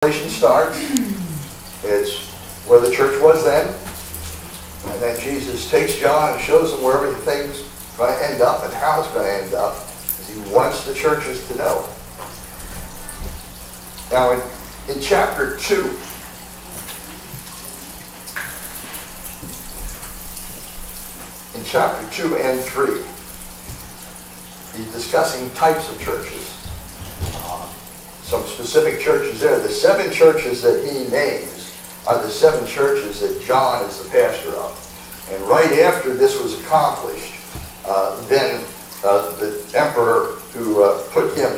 Revelation starts. It's where the church was then. And then Jesus takes John and shows him where everything's going to end up and how it's going to end up. Because he wants the churches to know. Now in chapter 2, in chapter 2 and 3, he's discussing types of churches. Some specific churches there. The 7 churches that he names are the 7 churches that John is the pastor of. And right after this was accomplished, then the emperor who put him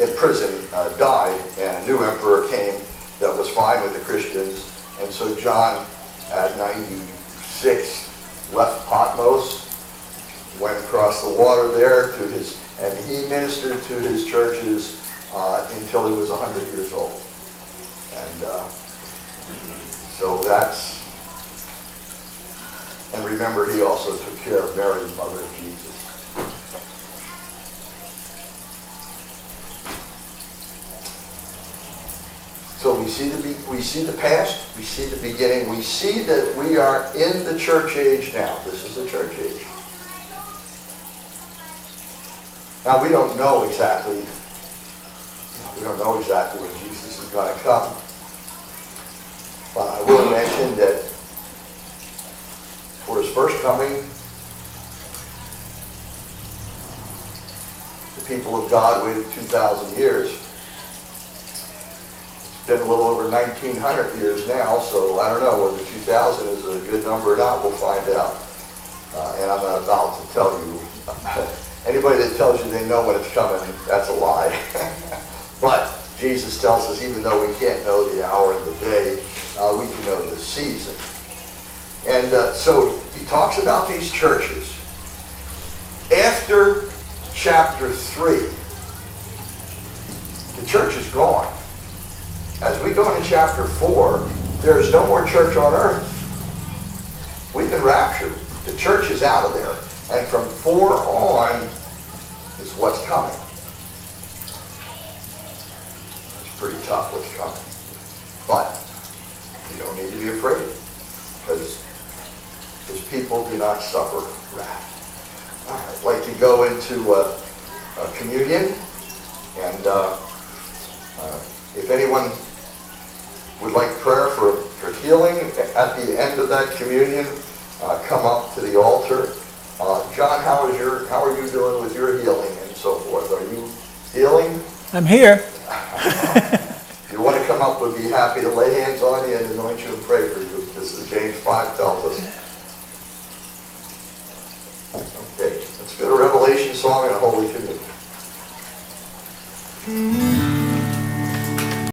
in prison died, and a new emperor came that was fine with the Christians. And so John, at 96, left Patmos, went across the water there to his, and he ministered to his churches until he was 100 years old. And so that's, and remember, he also took care of Mary, the mother of Jesus. So we see the past, we see the beginning, we see that we are in the church age now. This is the church age. Now we don't know exactly when Jesus is going to come. But I will mention that for his first coming, the people of God waited 2,000 years. It's been a little over 1,900 years now, so I don't know whether 2,000 is a good number or not. We'll find out. And I'm not about to tell you. Anybody that tells you they know when it's coming, that's a lie. But Jesus tells us, even though we can't know the hour and the day, we can know the season. And so he talks about these churches. After chapter 3, the church is gone. As we go into chapter 4, there's no more church on earth. We've been raptured. The church is out of there. And from 4 on is what's coming. Pretty tough what's coming. But you don't need to be afraid, because his people do not suffer wrath. All right, I'd like to go into communion, and if anyone would like prayer for healing at the end of that communion, come up to the altar. John, how are you doing with your healing and so forth? Are you healing? I'm here. If you want to come up, we'd be happy to lay hands on you and anoint you and pray for you. This is James 5 tells us. Okay, let's go to Revelation song and Holy Communion.